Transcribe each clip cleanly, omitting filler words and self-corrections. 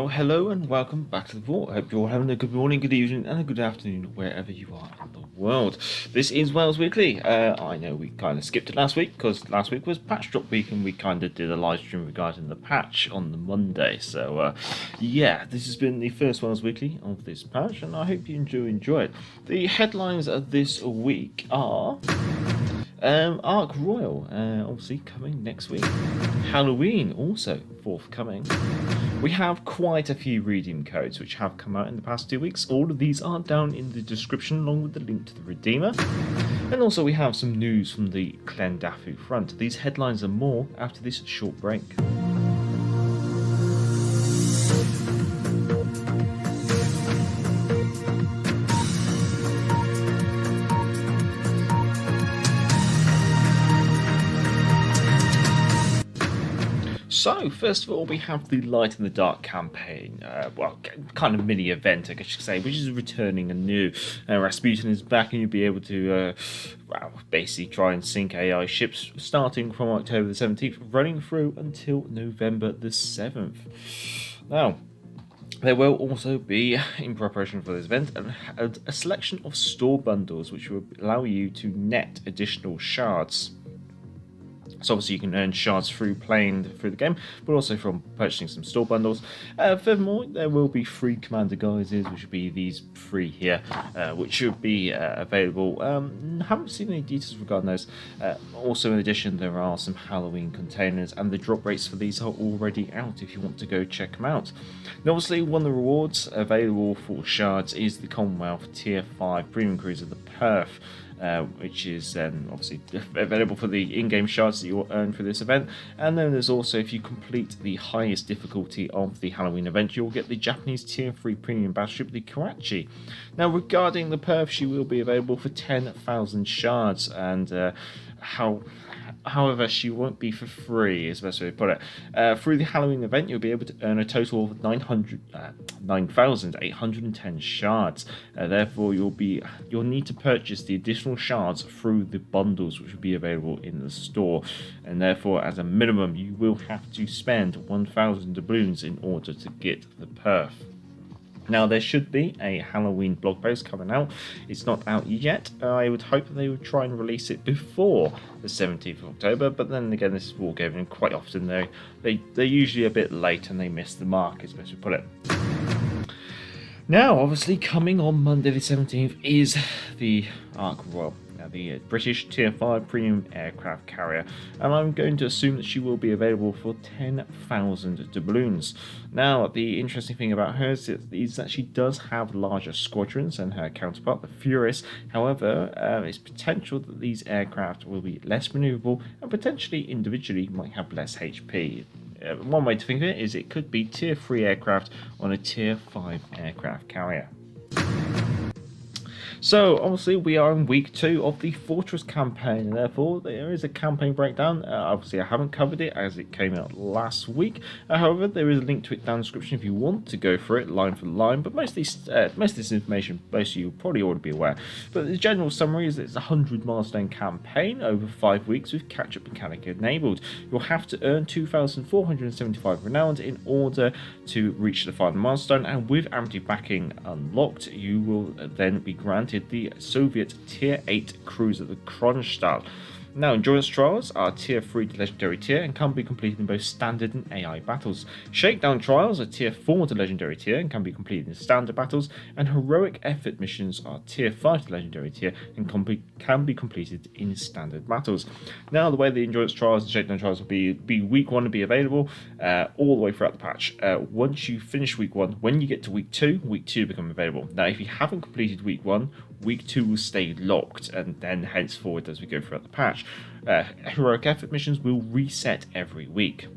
Well, hello and welcome back to the vault. I hope you're having a good morning, good evening, and a good afternoon wherever you are in the world. This is WoWs Weekly. I know we kind of skipped it last week because last week was patch drop week and we kind of did a live stream regarding the patch on the Monday. So, yeah, this has been the first WoWs Weekly of this patch and I hope you enjoy it. The headlines of this week are... Ark Royal, obviously coming next week. Halloween also forthcoming. We have quite a few redeem codes which have come out in the past 2 weeks. All of these are down in the description along with the link to the Redeemer. And also we have some news from the Clendafu front. These headlines and more after this short break. So, first of all, we have the Light in the Dark campaign, well, kind of mini event, I guess you could say, which is returning anew. Rasputin is back and you'll be able to, well, basically try and sink AI ships starting from October the 17th, running through until November the 7th. Now, there will also be, in preparation for this event, a selection of store bundles which will allow you to net additional shards. So obviously you can earn shards through playing through the game, but also from purchasing some store bundles. Furthermore, there will be free commander guises, which will be these three here, which should be available. Haven't seen any details regarding those. Also, in addition, there are some Halloween containers, and the drop rates for these are already out if you want to go check them out. And obviously, one of the rewards available for shards is the Commonwealth Tier 5 Premium Cruiser, the Perth. Which is obviously available for the in-game shards that you will earn for this event. And then there's also, if you complete the highest difficulty of the Halloween event, you'll get the Japanese Tier 3 Premium Battleship, the Karachi. Now, regarding the Perth, she will be available for 10,000 shards, and however, she won't be for free, is the best way to put it. Through the Halloween event, you'll be able to earn a total of 9,810 shards. Therefore, you'll need to purchase the additional shards through the bundles which will be available in the store. And therefore, as a minimum, you will have to spend 1,000 doubloons in order to get the Perth. Now, there should be a Halloween blog post coming out. It's not out yet. I would hope that they would try and release it before the 17th of October, but then again, this is Wargaming, and quite often they're usually a bit late and they miss the mark, is best to put it. Now, obviously, coming on Monday the 17th is the Ark Royal. The British Tier 5 Premium Aircraft Carrier, and I'm going to assume that she will be available for 10,000 doubloons. Now, the interesting thing about hers is that she does have larger squadrons than her counterpart, the Furious. However, it's potential that these aircraft will be less manoeuvrable and potentially individually might have less HP. One way to think of it is it could be Tier 3 aircraft on a Tier 5 aircraft carrier. So, obviously, we are in week 2 of the Fortress campaign, and therefore there is a campaign breakdown. Obviously, I haven't covered it as it came out last week. However, there is a link to it down in the description if you want to go for it line for line. But most of this information, most of you will probably already be aware. But the general summary is that it's a 100 milestone campaign over 5 weeks with catch-up mechanic enabled. You'll have to earn 2,475 renown in order to reach the final milestone, and with empty backing unlocked, you will then be granted the Soviet Tier 8 cruiser, the Kronstadt. Now, endurance trials are Tier 3 to Legendary tier and can be completed in both standard and AI battles. Shakedown trials are Tier 4 to Legendary tier and can be completed in standard battles. And heroic effort missions are Tier 5 to Legendary tier and can be completed in standard battles. Now, the way the endurance trials and shakedown trials will be week 1 will be available all the way throughout the patch. Once you finish week 1, when you get to week 2 become available. Now, if you haven't completed week 1, week 2 will stay locked, and then henceforward as we go throughout the patch. Heroic effort missions will reset every week.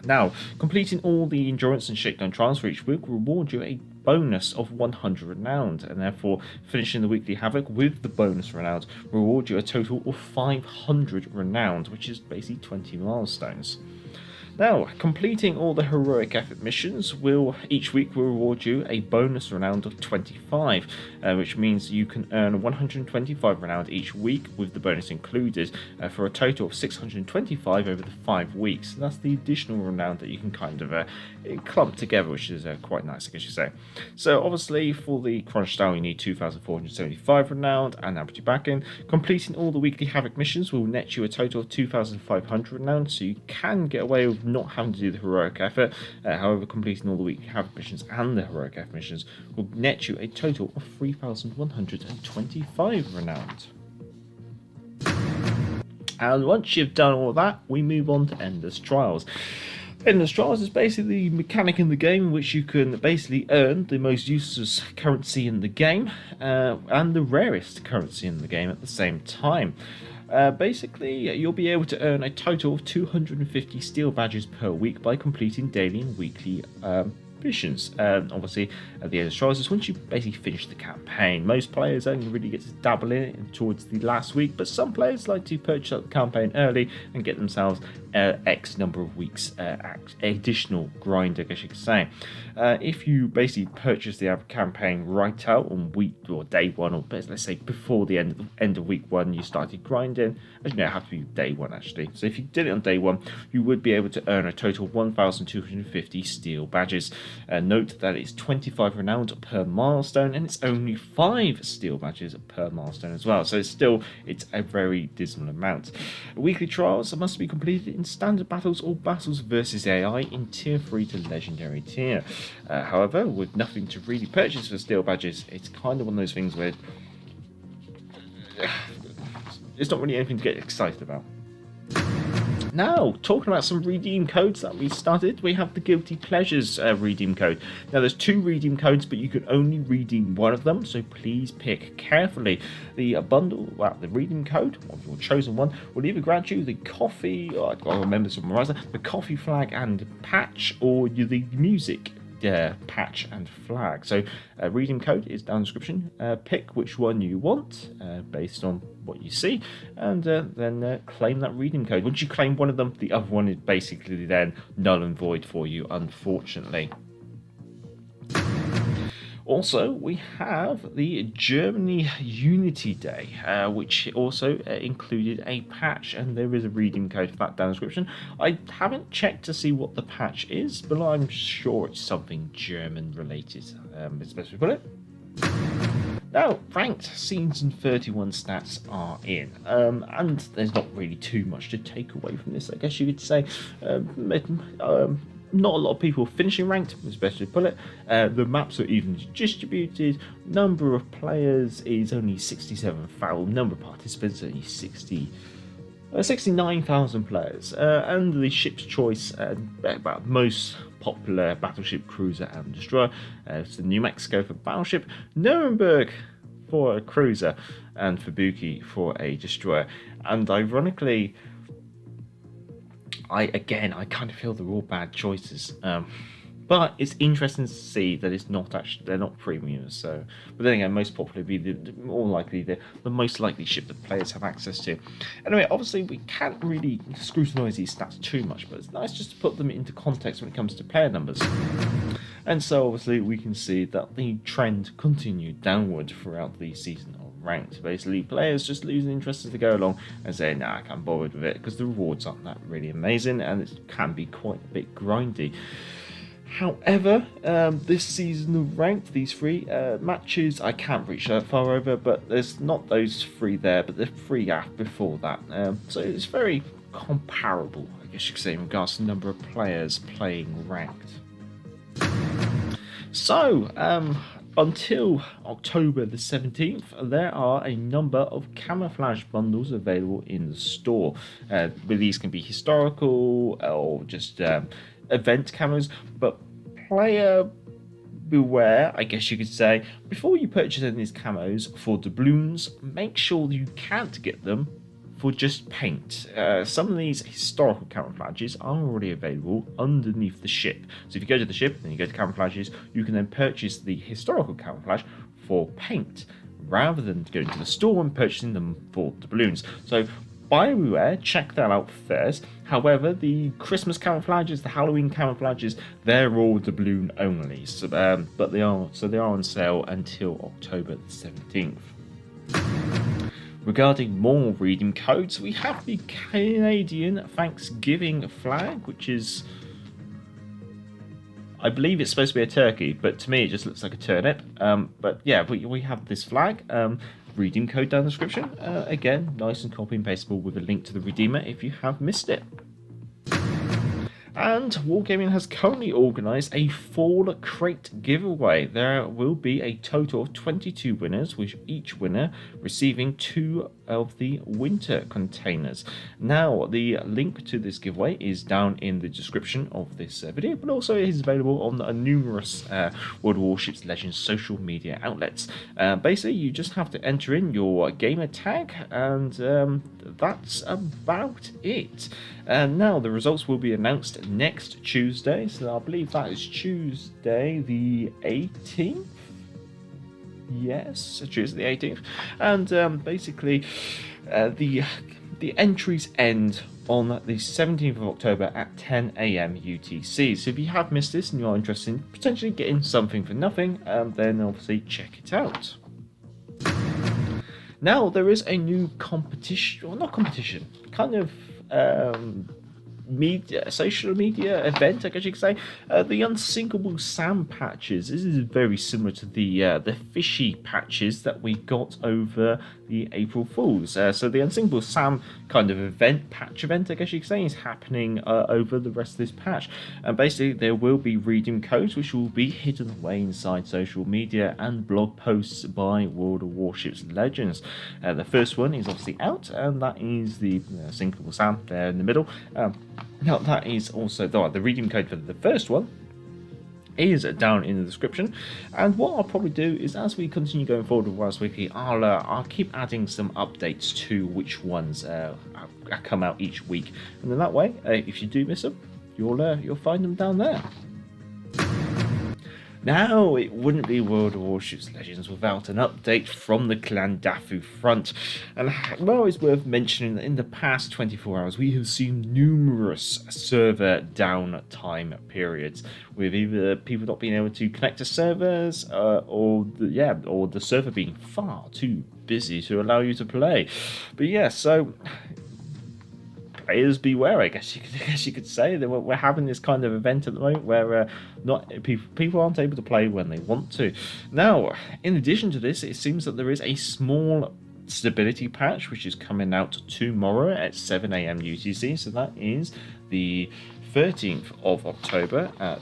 Now, completing all the endurance and shakedown trials for each week will reward you a bonus of 100 renown, and therefore finishing the weekly Havoc with the bonus renown will reward you a total of 500 renown, which is basically 20 milestones. Now, completing all the heroic effort missions will each week will reward you a bonus renown of 25, which means you can earn 125 renown each week with the bonus included, for a total of 625 over the 5 weeks. So that's the additional renown that you can kind of clump together, which is quite nice, I guess you say. So obviously for the crunch style you need 2,475 renown, and now put you back in. Completing all the weekly havoc missions will net you a total of 2,500 renown, so you can get away with not having to do the heroic effort. However, completing all the weekly havoc missions and the heroic effort missions will net you a total of 3,125 renown. And once you've done all that, we move on to Endless Trials. Endless Trials is basically the mechanic in the game in which you can basically earn the most useless currency in the game and the rarest currency in the game at the same time. Basically, you'll be able to earn a total of 250 steel badges per week by completing daily and weekly missions. Obviously, at the end of trials is once you basically finish the campaign. Most players only really get to dabble in it towards the last week, but some players like to purchase up the campaign early and get themselves X number of weeks additional grind, I guess you could say. If you basically purchase the campaign right out on week or day one, or let's say before the end of week one, you started grinding. As you know, it has to be day one actually. So if you did it on day one, you would be able to earn a total of 1,250 steel badges. Note that it's 25 renown per milestone, and it's only 5 steel badges per milestone as well. So it's a very dismal amount. Weekly trials must be completed in standard battles or battles versus AI in tier 3 to legendary tier. However, with nothing to really purchase for steel badges, it's kind of one of those things where it's not really anything to get excited about. Now, talking about some redeem codes that we started, we have the Guilty Pleasures redeem code. Now, there's 2 redeem codes, but you can only redeem one of them, so please pick carefully. The the redeem code, or your chosen one, will either grant you the coffee, or I've got to remember to memorize that, the coffee flag and patch, or the music patch and flag. So redeem code is down in the description. Pick which one you want based on what you see, and then claim that redeem code. Once you claim one of them, the other one is basically then null and void for you, unfortunately. Also, we have the Germany Unity Day, which also included a patch, and there is a redeem code for that down in the description. I haven't checked to see what the patch is, but I'm sure it's something German related, as best we put it. Now, ranked season 31 stats are in, and there's not really too much to take away from this, I guess you could say. Not a lot of people finishing ranked, especially put it. The maps are evenly distributed. Number of players is only 67,000. Number of participants only 69,000 players. And the ship's choice, about most popular battleship, cruiser, and destroyer. It's the New Mexico for battleship, Nuremberg for a cruiser, and Fubuki for a destroyer. And ironically, I kind of feel they're all bad choices, but it's interesting to see that they're not premiums. So, but then again, most popular be the most likely ship that players have access to. Anyway, obviously we can't really scrutinise these stats too much, but it's nice just to put them into context when it comes to player numbers. And so obviously we can see that the trend continued downward throughout the season of ranked. Basically, players just losing interest as they go along and saying, nah, I can't bother with it because the rewards aren't that really amazing and it can be quite a bit grindy. However, this season of ranked, these 3 matches, I can't reach that far over, but there's not those 3 there, but the 3 before that. So it's very comparable, I guess you could say, in regards to the number of players playing ranked. So, until October the 17th, there are a number of camouflage bundles available in the store. These can be historical or just event camos, but player beware, I guess you could say. Before you purchase any of these camos for doubloons, make sure you can't get them for just paint. Some of these historical camouflages are already available underneath the ship. So if you go to the ship and you go to camouflages, you can then purchase the historical camouflage for paint, rather than going to the store and purchasing them for the balloons. So buyer beware, check that out first. However, the Christmas camouflages, the Halloween camouflages, they're all doubloon only. So, but they are on sale until October the 17th. Regarding more redeem codes, we have the Canadian Thanksgiving flag, which is, I believe it's supposed to be a turkey, but to me it just looks like a turnip. But yeah, we have this flag. Redeem code down the description. Again, nice and copy and pastable with a link to the redeemer if you have missed it. And Wargaming has currently organised a fall crate giveaway. There will be a total of 22 winners, with each winner receiving 2 of the winter containers. Now, the link to this giveaway is down in the description of this video, but also it is available on numerous World of Warships Legends social media outlets. Basically, you just have to enter in your gamer tag, and that's about it. Now, the results will be announced next Tuesday, so I believe that is Tuesday the 18th. Yes, Tuesday the 18th, and basically the entries end on the 17th of October at 10 AM UTC. So if you have missed this and you are interested in potentially getting something for nothing, then obviously check it out. Now, there is a new competition, or not competition, kind of social media event, I guess you could say. The Unsinkable Sam patches. This is very similar to the fishy patches that we got over the April Fools. So the Unsinkable Sam kind of patch event, I guess you could say, is happening over the rest of this patch. And basically, there will be redeem codes which will be hidden away inside social media and blog posts by World of Warships Legends. The first one is obviously out, and that is the Unsinkable Sam there in the middle. Now, that is also the redeem code for the first one is down in the description. And what I'll probably do is, as we continue going forward with WoWs Weekly, I'll keep adding some updates to which ones come out each week, and then that way, if you do miss them, you'll find them down there. Now, it wouldn't be World of Warships Legends without an update from the Clandafu front. And well, it's worth mentioning that in the past 24 hours, we have seen numerous server downtime periods, with either people not being able to connect to servers, or the server being far too busy to allow you to play. But yeah, so players beware, I guess you could say. That we're having this kind of event at the moment where not people aren't able to play when they want to. Now, in addition to this, it seems that there is a small stability patch which is coming out tomorrow at 7 AM UTC. So that is the 13th of October at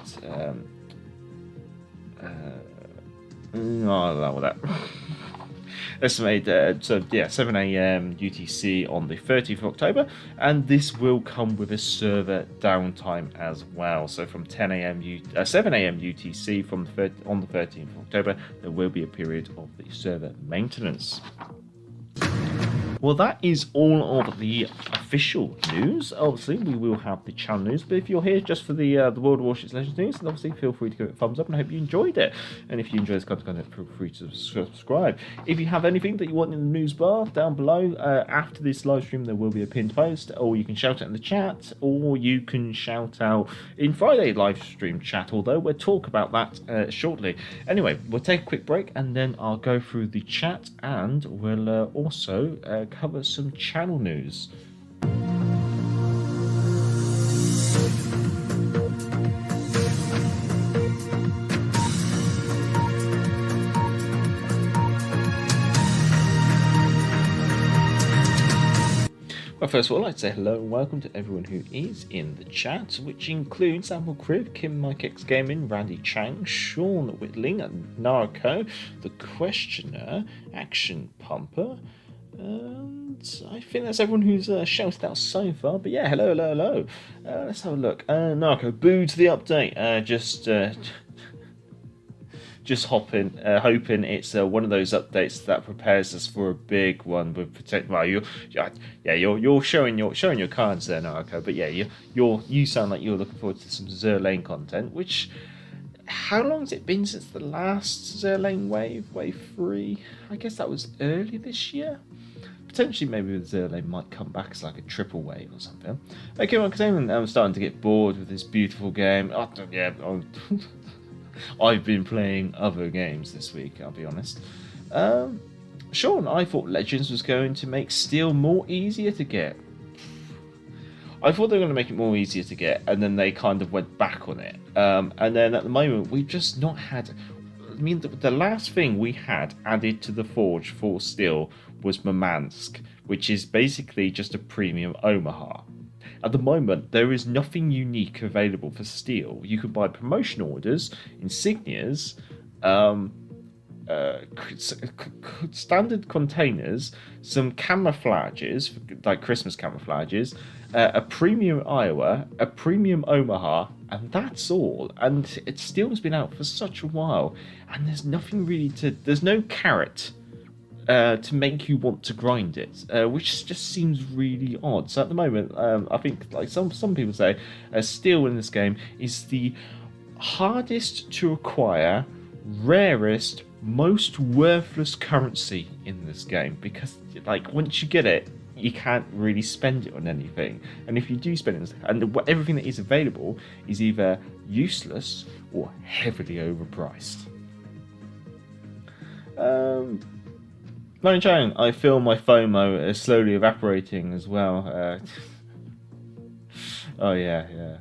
estimated, 7 AM UTC on the 30th of October, and this will come with a server downtime as well. So from 7 AM UTC on the 13th of October, there will be a period of the server maintenance. Well, that is all of the official news. Obviously, we will have the channel news, but if you're here just for the World of Warships Legends news, then obviously feel free to give it a thumbs up, and I hope you enjoyed it. And if you enjoy this kind of content, feel free to subscribe. If you have anything that you want in the news bar down below, after this live stream, there will be a pinned post, or you can shout it in the chat, or you can shout out in Friday live stream chat, although we'll talk about that shortly. Anyway, we'll take a quick break, and then I'll go through the chat, and we'll also cover some channel news. Well, first of all, I'd like to say hello and welcome to everyone who is in the chat, which includes Apple Crib, Kim Mike X Gaming, Randy Chang, Sean Whitling, Narco, The Questioner, Action Pumper, and I think that's everyone who's shouted out so far. But yeah, hello. Let's have a look. Narco, boo to the update. Just hoping it's one of those updates that prepares us for a big one with potential. Well, you're showing your cards there, Narco. But yeah, you sound like you're looking forward to some Zerlane content. Which, how long has it been since the last Zerlane wave 3? I guess that was early this year. potentially maybe with Zero they might come back as like a triple wave or something. Okay, well, because I'm starting to get bored with this beautiful game. Oh, yeah, I've been playing other games this week, I'll be honest. Sean, I thought Legends was going to make Steel more easier to get. I thought they were going to make it more easier to get, and then they kind of went back on it. And then at the moment, we've just not had... I mean, the last thing we had added to the Forge for Steel was Murmansk, which is basically just a premium Omaha. At the moment, there is nothing unique available for Steel. You can buy promotion orders, insignias, standard containers, some camouflages, like Christmas camouflages, a premium Iowa, a premium Omaha, and that's all. And it still has been out for such a while, and there's nothing really there's no carrot to make you want to grind it, which just seems really odd. So at the moment, I think, like some people say, Steel in this game is the hardest to acquire, rarest, most worthless currency in this game, because like once you get it, you can't really spend it on anything, and if you do spend it, and everything that is available is either useless or heavily overpriced. Lonnie Chang, I feel my FOMO is slowly evaporating as well. Oh yeah.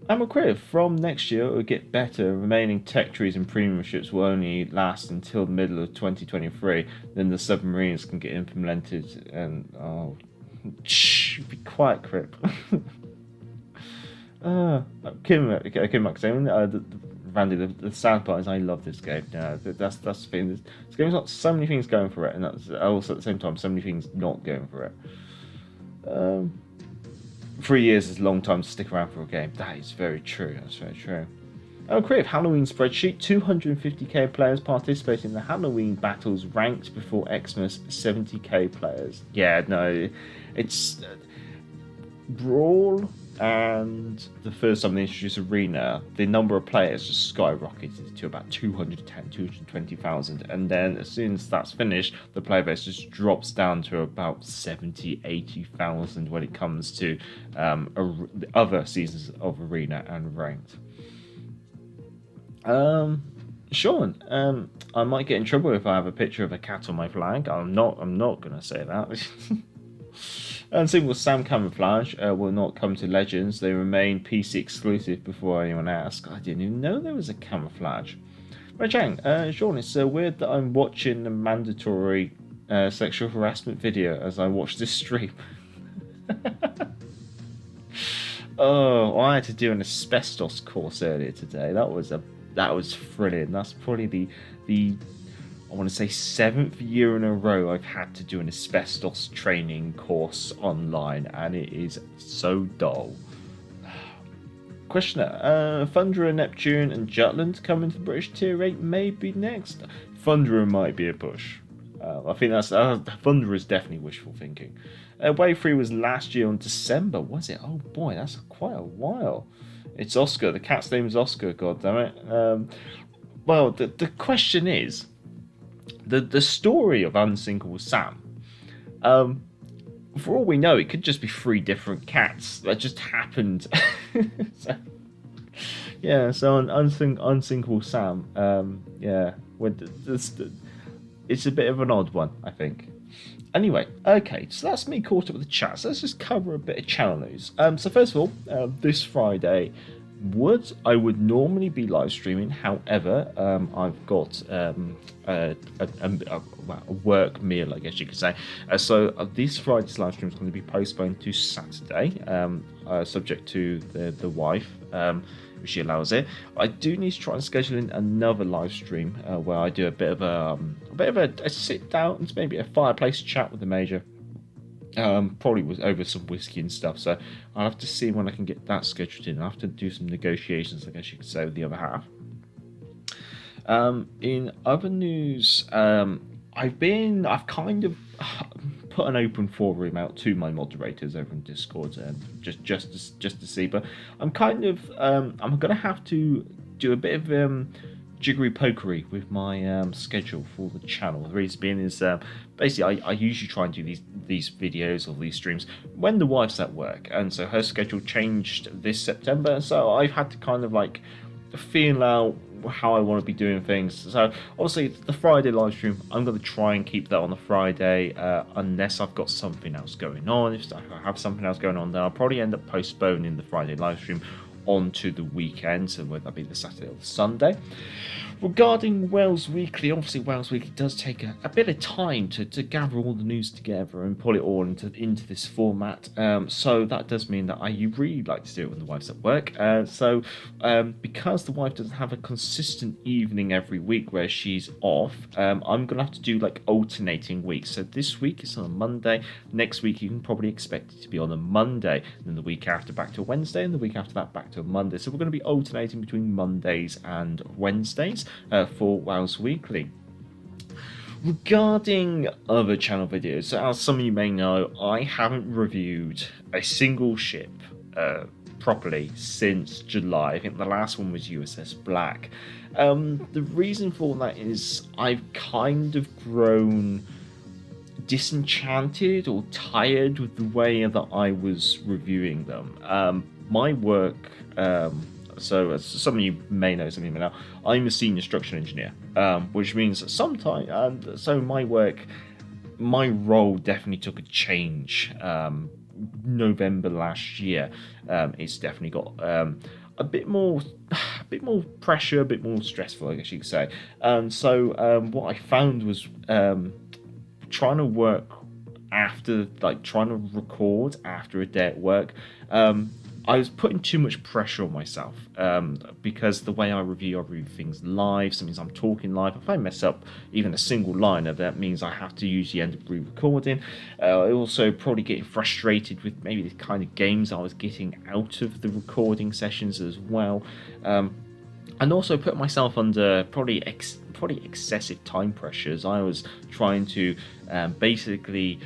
I'm a critic. From next year, it will get better. Remaining tech trees and premium ships will only last until the middle of 2023. Then the submarines can get implemented. And be quiet, Crip. Kim Randy, the sad part is I love this game. That's the thing. This game's got so many things going for it, and that's also at the same time so many things not going for it. 3 years is a long time to stick around for a game. That is very true. That's very true. Creative Halloween spreadsheet. 250k players participate in the Halloween battles ranked before Xmas. 70k players. Yeah, no, it's Brawl. And the first time they introduced Arena, the number of players just skyrocketed to about 210, 220,000. And then as soon as that's finished, the player base just drops down to about 70, 80,000 when it comes to other seasons of Arena and Ranked. Sean, I might get in trouble if I have a picture of a cat on my flag. I'm not going to say that. Unsinkable Sam camouflage will not come to Legends. They remain PC exclusive before anyone asks. I didn't even know there was a camouflage. Right, Chang, Sean, it's weird that I'm watching a mandatory sexual harassment video as I watch this stream. Oh, I had to do an asbestos course earlier today. That was thrilling. That's probably the I want to say 7th year in a row I've had to do an asbestos training course online, and it is so dull. Questioner, Thunderer, Neptune and Jutland coming to British Tier 8 maybe next. Thunderer might be a push. I think that's Thunderer is definitely wishful thinking. Wave 3 was last year on December, was it? Oh boy, that's quite a while. It's Oscar. The cat's name is Oscar, goddammit. Well, the question is, the story of Unsinkable Sam, for all we know, it could just be 3 different cats that just happened. So on Unsinkable Sam, it's a bit of an odd one, I think. Anyway, okay, so that's me caught up with the chat. So let's just cover a bit of channel news. So first of all, this Friday, I would normally be live streaming. However, I've got a work meal, I guess you could say. So this Friday's live stream is going to be postponed to Saturday, subject to the wife, if she allows it. I do need to try and schedule in another live stream where I do a bit of a sit down and maybe a fireplace chat with the Major. Probably was over some whiskey and stuff, so I'll have to see when I can get that scheduled in. I'll have to do some negotiations, I guess you could say, with the other half. In other news, I've kind of put an open forum out to my moderators over in Discord, just to see. But I'm kind of I'm gonna have to do a bit of jiggery pokery with my schedule for the channel. The reason being is basically I usually try and do these videos or these streams when the wife's at work, and so her schedule changed this September, so I've had to kind of like feel out how I want to be doing things. So obviously the Friday live stream, I'm going to try and keep that on the Friday, unless I've got something else going on. If I have something else going on, then I'll probably end up postponing the Friday live stream onto the weekend, so whether that be the Saturday or the Sunday. Regarding Wales Weekly, obviously Wales Weekly does take a bit of time to gather all the news together and pull it all into this format. So that does mean that I really like to do it when the wife's at work. Because the wife doesn't have a consistent evening every week where she's off, I'm going to have to do like alternating weeks. So this week it's on a Monday. Next week you can probably expect it to be on a Monday. And then the week after back to a Wednesday, and the week after that back to a Monday. So we're going to be alternating between Mondays and Wednesdays for Wales Weekly. Regarding other channel videos, as some of you may know, I haven't reviewed a single ship properly since July. I think the last one was USS Black. The reason for that is I've kind of grown disenchanted or tired with the way that I was reviewing them. My work, so as some of you may know, some of you may know, I'm a senior structural engineer, which means that sometimes, so my role definitely took a change. November last year, it's definitely got a bit more pressure, a bit more stressful, I guess you could say. So what I found was trying to work after, like trying to record after a day at work. I was putting too much pressure on myself because the way I review things live, so it means I'm talking live. If I mess up even a single line, that means I have to usually end up re-recording. I also probably getting frustrated with maybe the kind of games I was getting out of the recording sessions as well. And also put myself under probably excessive time pressures. I was trying to basically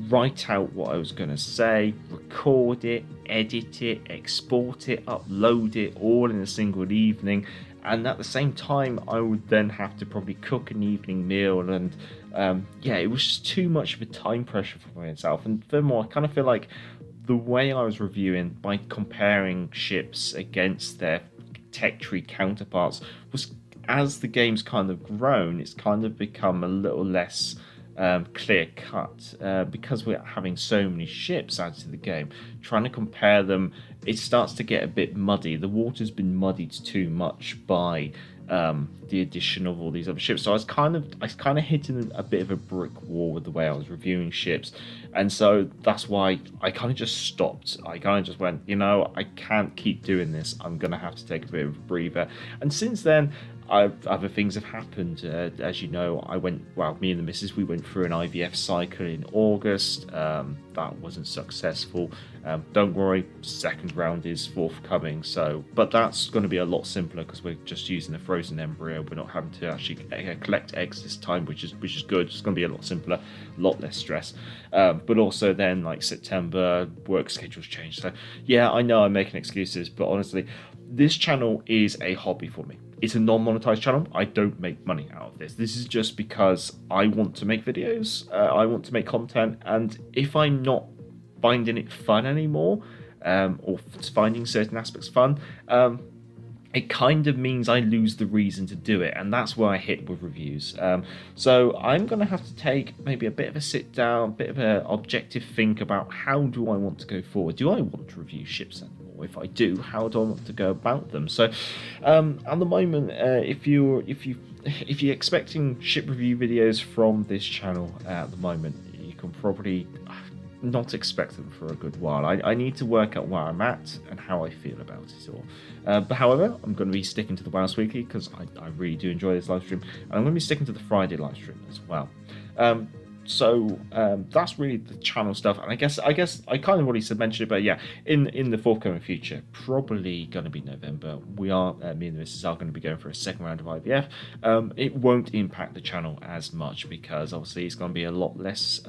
write out what I was going to say, record it, edit it, export it, upload it all in a single evening, and at the same time I would then have to probably cook an evening meal, and it was just too much of a time pressure for myself. And furthermore, I kind of feel like the way I was reviewing by comparing ships against their tech tree counterparts was, as the game's kind of grown, it's kind of become a little less clear cut because we're having so many ships added to the game. Trying to compare them, it starts to get a bit muddy. The water's been muddied too much by the addition of all these other ships. So I was kind of hitting a bit of a brick wall with the way I was reviewing ships, and so that's why I kind of just stopped. I kind of just went, I can't keep doing this. I'm gonna have to take a bit of a breather. And since then, other things have happened. As you know, me and the missus, we went through an IVF cycle in August. That wasn't successful. Don't worry, second round is forthcoming. But that's going to be a lot simpler because we're just using a frozen embryo. We're not having to actually collect eggs this time, which is good. It's going to be a lot simpler, a lot less stress. But also then, like September, work schedules change. So yeah, I know I'm making excuses, but honestly, this channel is a hobby for me. It's a non-monetized channel. I don't make money out of this. This is just because I want to make videos. I want to make content. And if I'm not finding it fun anymore, or finding certain aspects fun, it kind of means I lose the reason to do it. And that's where I hit with reviews. So I'm going to have to take maybe a bit of a sit down, a bit of an objective think about how do I want to go forward? Do I want to review ships anymore? If I do, how do I want to go about them? So at the moment, if you're expecting ship review videos from this channel at the moment, you can probably not expect them for a good while. I need to work out where I'm at and how I feel about it all. But however, I'm going to be sticking to the Wales Weekly because I really do enjoy this live stream, and I'm going to be sticking to the Friday live stream as well. So that's really the channel stuff, and I guess I kind of already mentioned it, but yeah, in the forthcoming future, probably going to be November, we are me and the missus are going to be going for a second round of IVF. It won't impact the channel as much because obviously it's going to be a lot less.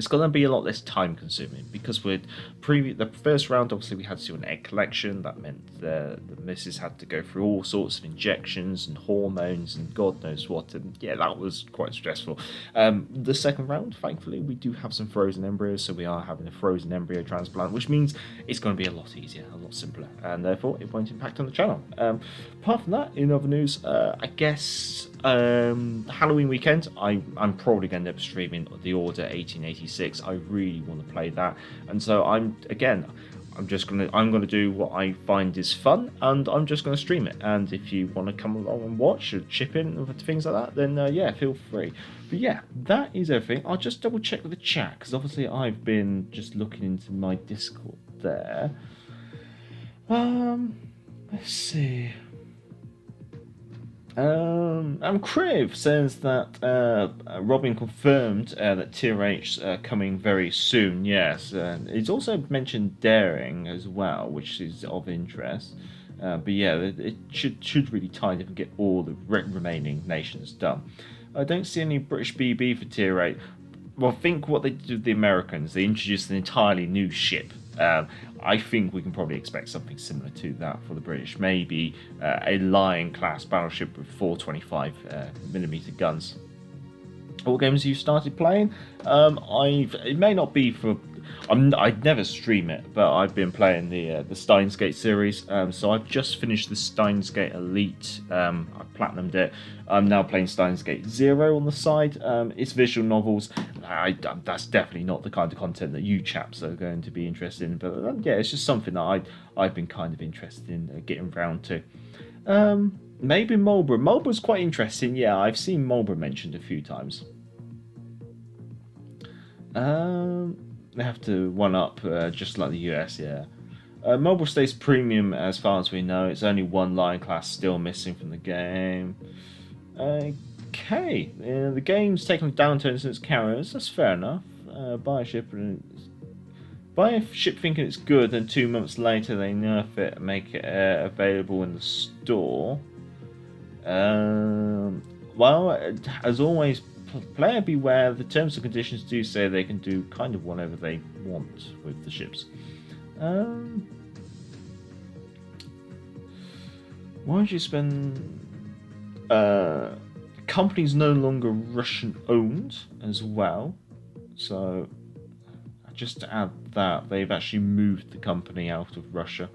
it's going to be a lot less time consuming because with the first round, obviously we had to do an egg collection. That meant the missus had to go through all sorts of injections and hormones and God knows what, and yeah, that was quite stressful. The second round, thankfully, we do have some frozen embryos, so we are having a frozen embryo transplant, which means it's going to be a lot easier, a lot simpler, and therefore it won't impact on the channel. Apart from that, in other news, I guess Halloween weekend, I'm probably going to end up streaming the Order 1886. I really want to play that, and so I'm gonna do what I find is fun, and I'm just gonna stream it. And if you want to come along and watch or chip in with things like that, then yeah, feel free. But yeah, that is everything. I'll just double check with the chat because obviously I've been just looking into my Discord there. Let's see. Criv says that Robin confirmed that Tier H coming very soon. Yes, he's also mentioned Daring as well, which is of interest. But yeah, it should really tie up and get all the remaining nations done. I don't see any British BB for Tier 8. Well, think what they did with the Americans. They introduced an entirely new ship. I think we can probably expect something similar to that for the British. Maybe a Lion-class battleship with 425mm guns. What games have you started playing? It may not be for... I'd never stream it, but I've been playing the Steins Gate series. So I've just finished the Steins Gate Elite. I've platinumed it. I'm now playing Steins Gate Zero on the side. It's visual novels. That's definitely not the kind of content that you chaps are going to be interested in. But yeah, it's just something that I've been kind of interested in getting round to. Maybe Marlborough. Marlborough's quite interesting. Yeah, I've seen Marlborough mentioned a few times. They have to one up just like the US, yeah. Marlborough stays premium as far as we know. It's only one Lion class still missing from the game. Okay, the game's taken a downturn since carriers. That's fair enough. Buy a ship thinking it's good, and 2 months later they nerf it and make it available in the store. Well, as always, player beware. The terms and conditions do say they can do kind of whatever they want with the ships. Why don't you spend... company's no longer Russian owned as well, so just to add that, they've actually moved the company out of Russia.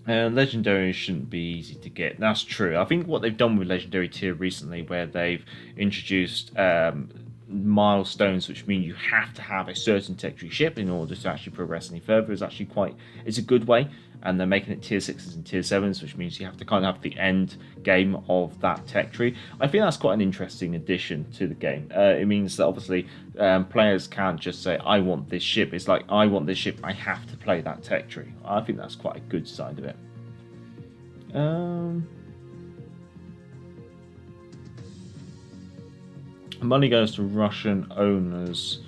Legendary shouldn't be easy to get. That's true. I think what they've done with Legendary Tier recently, where they've introduced milestones, which mean you have to have a certain territory ship in order to actually progress any further, is actually it's a good way. And they're making it Tier 6s and Tier 7s, which means you have to kind of have the end game of that tech tree. I think that's quite an interesting addition to the game. It means that obviously players can't just say, I want this ship. It's like, I want this ship, I have to play that tech tree. I think that's quite a good side of it. Money goes to Russian owners.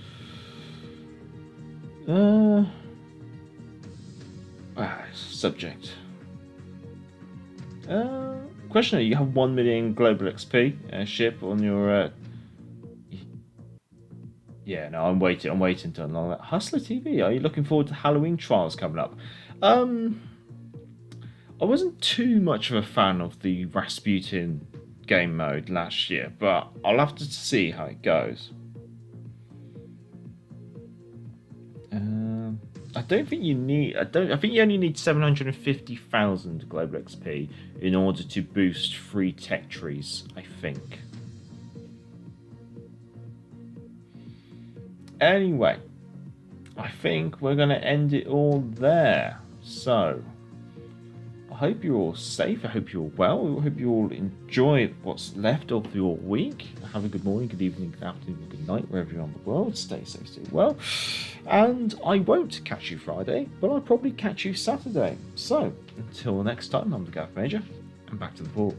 Subject. Questioner, you have 1 million global XP ship on your. Yeah, no, I'm waiting to unlock that. Hustler TV, are you looking forward to Halloween trials coming up? I wasn't too much of a fan of the Rasputin game mode last year, but I'll have to see how it goes. I think you only need 750,000 global XP in order to boost free tech trees, I think. Anyway, I think we're going to end it all there. So, I hope you're all safe. I hope you're well. I hope you all enjoy what's left of your week. Have a good morning, good evening, good afternoon, good night, wherever you're on the world. Stay safe, stay well. And I won't catch you Friday, but I'll probably catch you Saturday. So, until next time, I'm the Gaff Major, and back to the port.